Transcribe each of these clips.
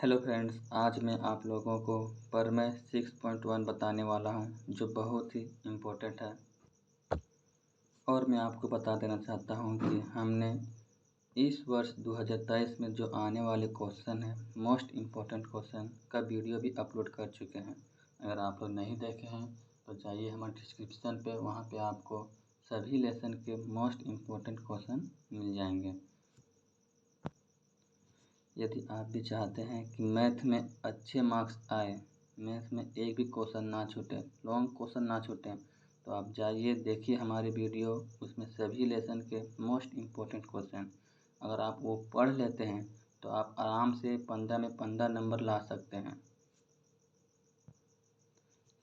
Hello friends, आज मैं आप लोगों को प्रमेय 6.1 बताने वाला हूं, जो बहुत ही इम्पोर्टेंट है। और मैं आपको बता देना चाहता हूं कि हमने इस वर्ष 2023 में जो आने वाले क्वेश्चन है, मोस्ट इम्पोर्टेंट क्वेश्चन का वीडियो भी अपलोड कर चुके हैं। अगर आप लोग नहीं देखे हैं तो जाइए हमारे डिस्क्रिप्शन पे, वहाँ पे आपको सभी लेसन के मोस्ट इम्पोर्टेंट क्वेश्चन मिल जाएंगे। यदि आप भी चाहते हैं कि मैथ में अच्छे मार्क्स आए, मैथ में एक भी क्वेश्चन ना छूटे, लॉन्ग क्वेश्चन ना छूटे, तो आप जाइए देखिए हमारे वीडियो, उसमें सभी लेसन के मोस्ट इम्पोर्टेंट क्वेश्चन अगर आप वो पढ़ लेते हैं तो आप आराम से 15 में 15 नंबर ला सकते हैं।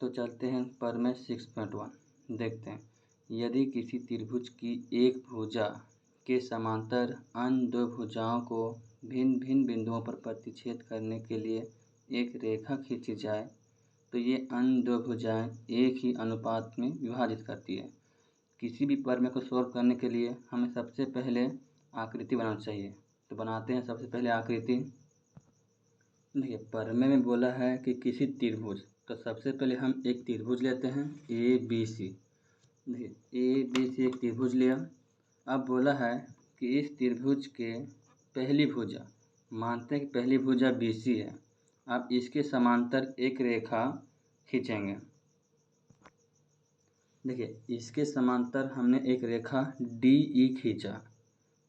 तो चलते हैं प्रमेय 6.1 देखते हैं। यदि किसी त्रिभुज की एक भुजा के समांतर अन्य दो भुजाओं को भिन्न भिन्न बिंदुओं पर प्रतिच्छेद करने के लिए एक रेखा खींची जाए तो ये अन्य दो भुजाएं एक ही अनुपात में विभाजित करती है। किसी भी प्रमेय को सॉल्व करने के लिए हमें सबसे पहले आकृति बनाना चाहिए। तो बनाते हैं सबसे पहले आकृति। देखिए, प्रमेय में बोला है कि किसी त्रिभुज, तो सबसे पहले हम एक त्रिभुज लेते हैं ABC। देखिए ABC एक त्रिभुज लिया। अब बोला है कि इस त्रिभुज के पहली भुजा, मानते हैं कि पहली भुजा BC है। अब इसके समांतर एक रेखा खींचेंगे। देखिए, इसके समांतर हमने एक रेखा DE खींचा।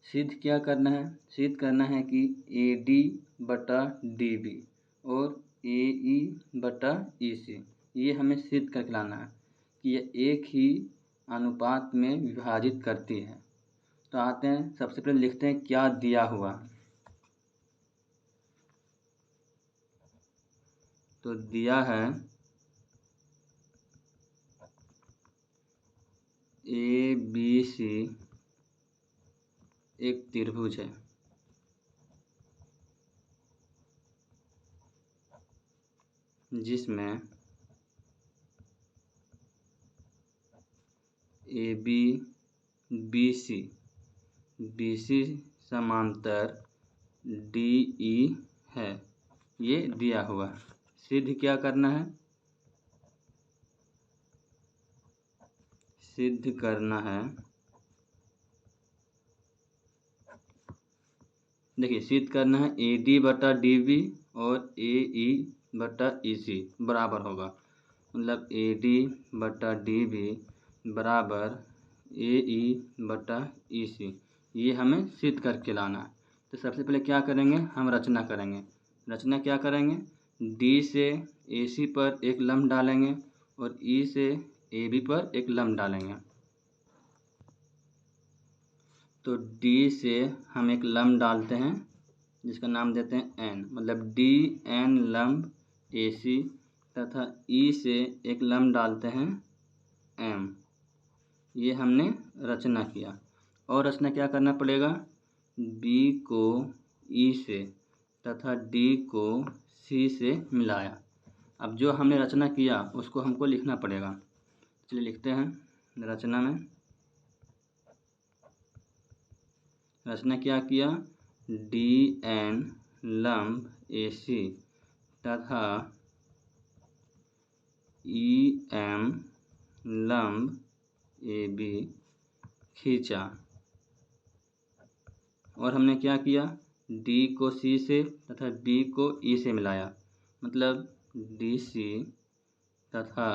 सिद्ध क्या करना है? सिद्ध करना है कि AD बटा DB और AE बटा EC, ये हमें सिद्ध करके लाना है कि ये एक ही अनुपात में विभाजित करती है। तो आते हैं, सबसे पहले लिखते हैं क्या दिया हुआ है। तो दिया है ABC एक त्रिभुज है। जिसमें AB BC समांतर DE है, ये दिया हुआ है। सिद्ध क्या करना है? सिद्ध करना है, देखिए सिद्ध करना है AD बटा DB और AE बटा EC बराबर होगा, मतलब AD बटा DB बराबर AE बटा EC, ये हमें सिद्ध करके लाना है। तो सबसे पहले क्या करेंगे? हम रचना करेंगे। रचना क्या करेंगे? D से AC पर एक लंब डालेंगे और E से AB पर एक लंब डालेंगे। तो D से हम एक लंब डालते हैं जिसका नाम देते हैं N, मतलब DN लंब AC, तथा E से एक लंब डालते हैं M। ये हमने रचना किया। और रचना क्या करना पड़ेगा? B को E से तथा D को C से मिलाया। अब जो हमने रचना किया उसको हमको लिखना पड़ेगा। चलिए लिखते हैं। रचना में रचना क्या किया? DN लंब AC तथा EM लंब AB खींचा। और हमने क्या किया? D को C से तथा B को E से मिलाया, मतलब DC तथा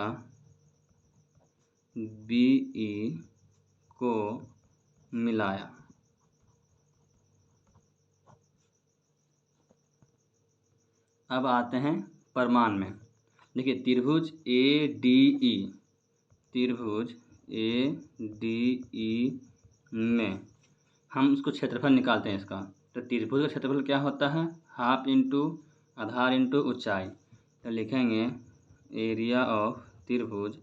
BE को मिलाया। अब आते हैं प्रमाण में। देखिए, त्रिभुज ADE में हम उसको क्षेत्रफल निकालते हैं इसका। तो त्रिभुज का क्षेत्रफल क्या होता है? हाफ इंटू आधार इंटू ऊंचाई। तो लिखेंगे एरिया ऑफ त्रिभुज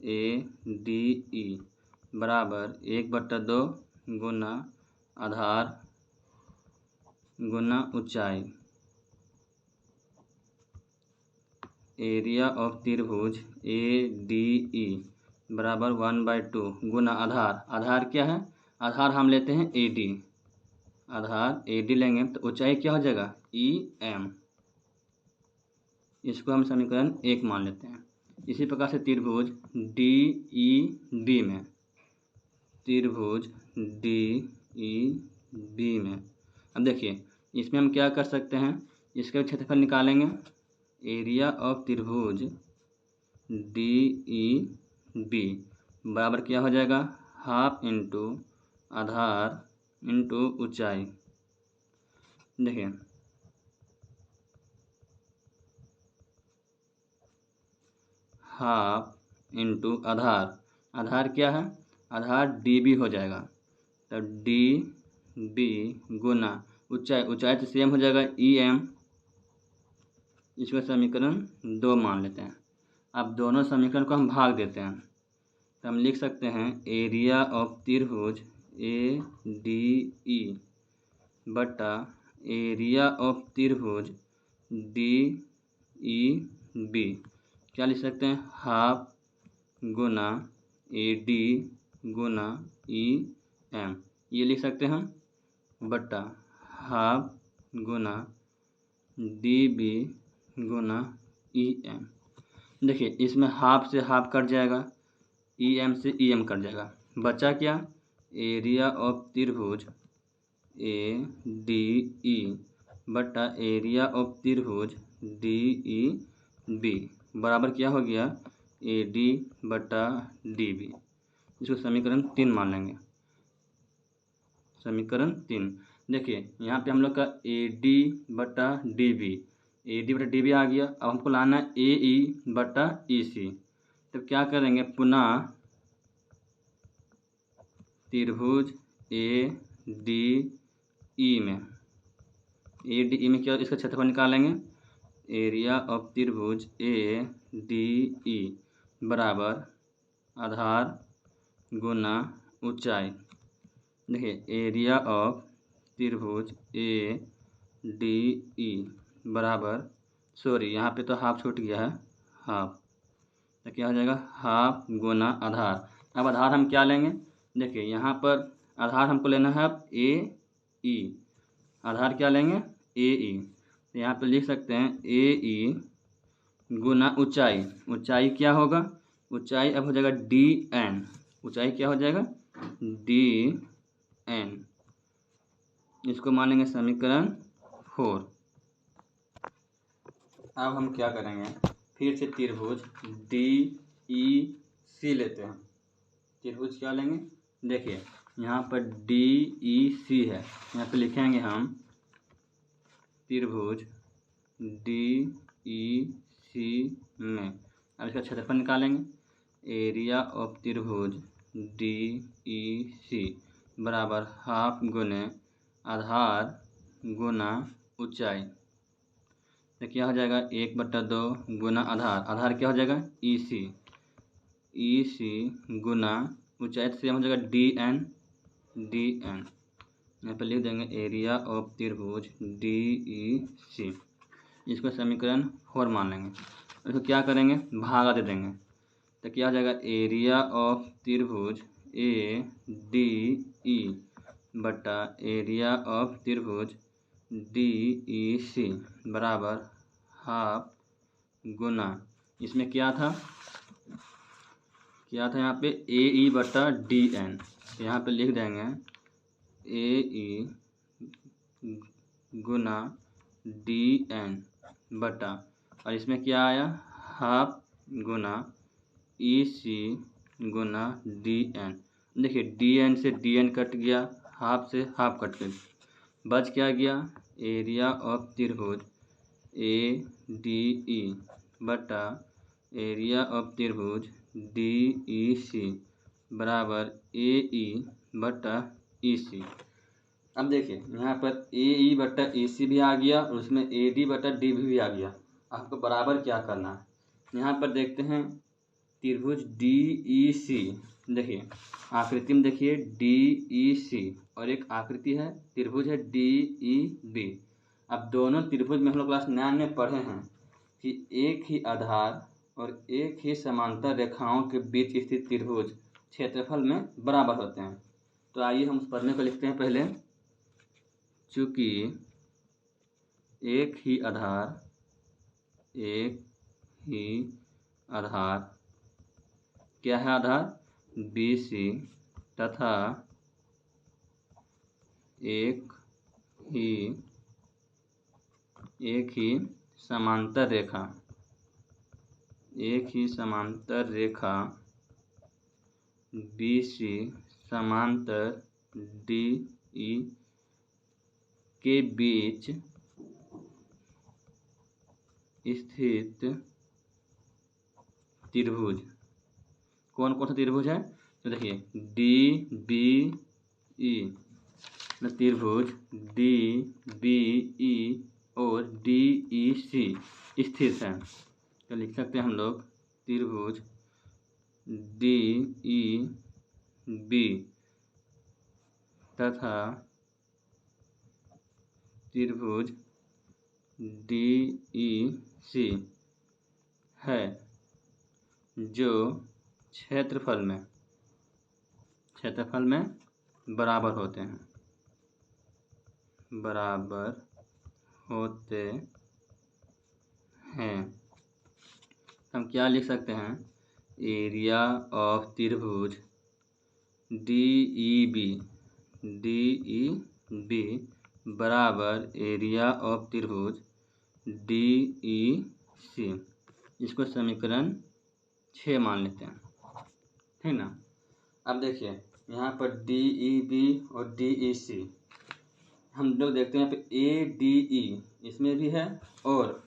ADE बराबर 1/2 गुना आधार गुना ऊंचाई। एरिया ऑफ त्रिभुज ADE बराबर 1/2 गुना आधार। आधार क्या है? आधार हम लेते हैं AD। आधार AD लेंगे तो ऊंचाई क्या हो जाएगा? EM। इसको हम समीकरण 1 मान लेते हैं। इसी प्रकार से त्रिभुज DEB में, त्रिभुज DEB में अब देखिए इसमें हम क्या कर सकते हैं, इसका क्षेत्रफल निकालेंगे। एरिया ऑफ त्रिभुज DEB बराबर क्या हो जाएगा, हाफ इंटू आधार इंटू ऊंचाई। देखिए हाफ इंटू आधार, आधार क्या है, आधार DB हो जाएगा। तो DB गुना ऊंचाई, ऊंचाई तो सेम हो जाएगा EM। इसको समीकरण 2 मान लेते हैं। अब दोनों समीकरण को हम भाग देते हैं तो हम लिख सकते हैं एरिया ऑफ त्रिभुज ADE बटा एरिया ऑफ त्रिभुज DEB क्या लिख सकते हैं, हाफ गुना AD गुना EM, ये लिख सकते हैं हम, बटा हाफ गुना DB गुना EM। देखिए इसमें हाफ से हाफ कट जाएगा, EM से EM कट जाएगा, बचा क्या, एरिया ऑफ त्रिभुज ADE बटा एरिया ऑफ त्रिभुज DEB बराबर क्या हो गया, AD बटा DB। इसको समीकरण 3 मान लेंगे। समीकरण 3 देखिए यहाँ पे हम लोग का AD बटा DB, AD बटा DB आ गया। अब हमको लाना है AE बटा EC। तो क्या करेंगे, पुनः त्रिभुज ADE में, ADE में क्या, इसका क्षेत्रफल निकालेंगे। एरिया ऑफ त्रिभुज ADE बराबर आधार गुना ऊंचाई। देखिए एरिया ऑफ त्रिभुज ADE बराबर, सॉरी यहाँ पे तो हाफ छूट गया है, हाफ, तो क्या हो जाएगा, हाफ गुना आधार। अब आधार हम क्या लेंगे, देखिए यहाँ पर आधार हमको लेना है अब AE, आधार क्या लेंगे, AE। तो यहाँ पे लिख सकते हैं AE गुना ऊंचाई, ऊंचाई क्या होगा, ऊंचाई अब हो जाएगा DN, ऊंचाई क्या हो जाएगा DN। इसको मानेंगे समीकरण 4। अब हम क्या करेंगे, फिर से त्रिभुज DEC लेते हैं। त्रिभुज क्या लेंगे, देखिए यहाँ पर DEC है, यहाँ पे लिखेंगे हम त्रिभुज DEC में। अब इसका क्षेत्रफल निकालेंगे। एरिया ऑफ त्रिभुज DEC बराबर हाफ गुने आधार गुना ऊंचाई। तो क्या हो जाएगा, 1/2 गुना आधार, आधार क्या हो जाएगा EC, EC गुना ऊंचाई से हो जाएगा DN, DN। यहाँ पर लिख देंगे एरिया ऑफ त्रिभुज DEC। इसको समीकरण 4 मान लेंगे। इसको क्या करेंगे, भागा दे देंगे। तो क्या हो जाएगा, एरिया ऑफ त्रिभुज ADE बटा एरिया ऑफ त्रिभुज DEC बराबर हाफ गुना, इसमें क्या था यहाँ पे AE बटा DN। यहाँ पे लिख देंगे AE गुना DN बटा, और इसमें क्या आया, हाफ गुना EC गुना DN। देखिए DN से DN कट गया, हाफ से हाफ कट गया, बच क्या गया, एरिया ऑफ त्रिभुज ADE बटा एरिया ऑफ त्रिभुज DEC बराबर AE बटा EC। अब देखिए यहाँ पर AE बटा EC भी आ गया और उसमें AD बटा DB भी आ गया। आपको बराबर क्या करना है, यहाँ पर देखते हैं त्रिभुज DEC, देखिए आकृति में देखिए DEC और एक आकृति है त्रिभुज है DEB। अब दोनों त्रिभुज में हम लोग क्लास 9 में पढ़े हैं कि एक ही आधार और एक ही समांतर रेखाओं के बीच स्थित त्रिभुज क्षेत्रफल में बराबर होते हैं। तो आइए हम उस पढ़ने को लिखते हैं पहले। चूँकि एक ही आधार, एक ही आधार, क्या है आधार? BC तथा एक ही समांतर रेखा, BC समांतर DE के बीच स्थित त्रिभुज। कौन कौन सा त्रिभुज है? तो देखिए DBE त्रिभुज DBE और DEC स्थित है। तो लिख सकते हैं हम लोग त्रिभुज DEB तथा त्रिभुज DEC है जो क्षेत्रफल में बराबर होते हैं। हम क्या लिख सकते हैं? एरिया ऑफ त्रिभुज DEB बराबर एरिया ऑफ त्रिभुज DEC। इसको समीकरण 6 मान लेते हैं, ठीक ना। अब देखिए यहाँ पर DEB और DEC हम लोग देखते हैं यहाँ पे ADE इसमें भी है और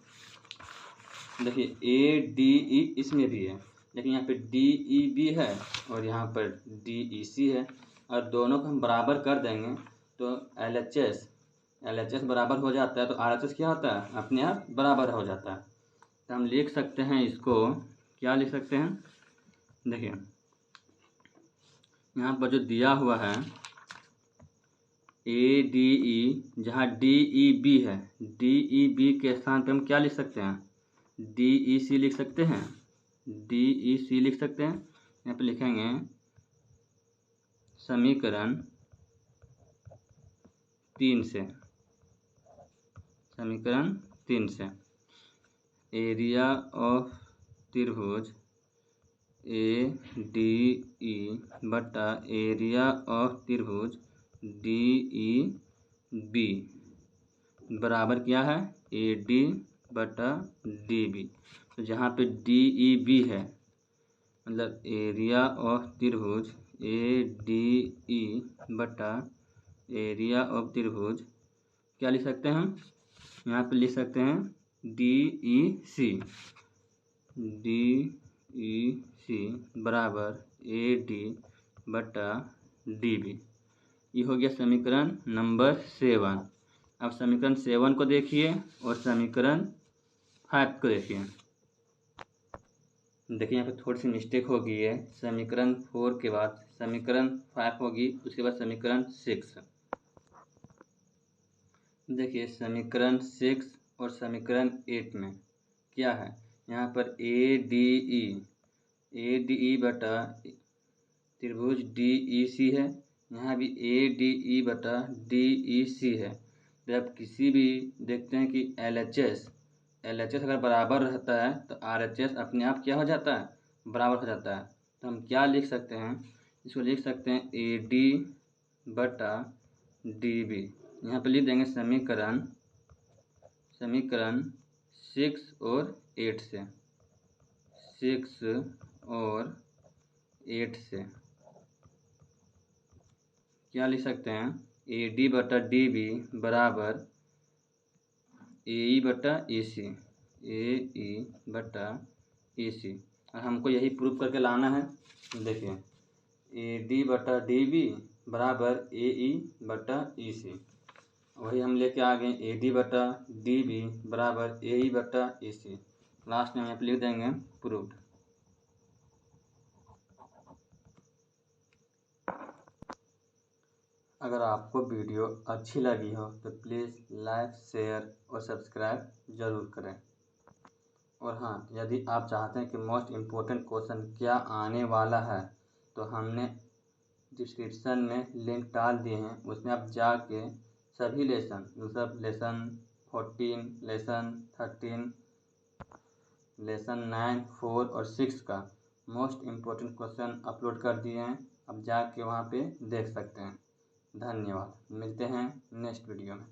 देखिए ADE इसमें भी है, लेकिन यहाँ पे DEB है और यहाँ पर DEC है। और दोनों को हम बराबर कर देंगे तो LHS बराबर हो जाता है, तो RHS क्या होता है? अपने आप बराबर हो जाता है। तो हम लिख सकते हैं इसको, क्या लिख सकते हैं? देखिए यहाँ पर जो दिया हुआ है ADE, जहाँ DEB है, DEB के स्थान पे हम क्या लिख सकते हैं? DEC लिख सकते हैं, DEC लिख सकते हैं। यहाँ पे लिखेंगे समीकरण 3 से एरिया ऑफ त्रिभुज ADE बटा एरिया ऑफ त्रिभुज DEB बराबर क्या है? AD बटा DB। तो जहाँ पे DEB है मतलब एरिया ऑफ त्रिभुज ADE बटा एरिया ऑफ त्रिभुज क्या लिख सकते हैं हम? यहाँ पे लिख सकते हैं DEC बराबर AD बटा DB। ये हो गया समीकरण नंबर 7। अब समीकरण 7 को देखिए और समीकरण 5 को देखिए। देखिए यहाँ पे थोड़ी सी मिस्टेक हो गई है। समीकरण 4 के बाद समीकरण 5 होगी, उसके बाद समीकरण 6। देखिए समीकरण 6 और समीकरण 8 में क्या है? यहाँ पर ADE बटा त्रिभुज DEC है, यहाँ भी ADE बटा DEC है। जब किसी भी देखते हैं कि LHS अगर बराबर रहता है तो RHS अपने आप क्या हो जाता है? बराबर हो जाता है। तो हम क्या लिख सकते हैं? इसको लिख सकते हैं AD बटा DB। यहाँ पे लिख देंगे समीकरण 6 और 8 से, 6 और 8 से क्या लिख सकते हैं? AD बटा DB बराबर AE बटा AC, AE बटा AC। और हमको यही प्रूव करके लाना है। देखिए AD बटा DB बराबर AE बटा AC, वही हम लेके आ गए AD बटा DB बराबर AE बटा AC। लास्ट में हम यहाँ पे लिख देंगे प्रूव्ड। अगर आपको वीडियो अच्छी लगी हो तो प्लीज़ लाइक, शेयर और सब्सक्राइब ज़रूर करें। और हाँ, यदि आप चाहते हैं कि मोस्ट इम्पोर्टेंट क्वेश्चन क्या आने वाला है तो हमने डिस्क्रिप्शन में लिंक डाल दिए हैं, उसमें आप जाके सभी लेसन मतलब लेसन 14, लेसन 13 लेसन 9, 4 और 6 का मोस्ट इम्पोर्टेंट क्वेश्चन अपलोड कर दिए हैं। अब जाके वहाँ पे देख सकते हैं। धन्यवाद। मिलते हैं नेक्स्ट वीडियो में।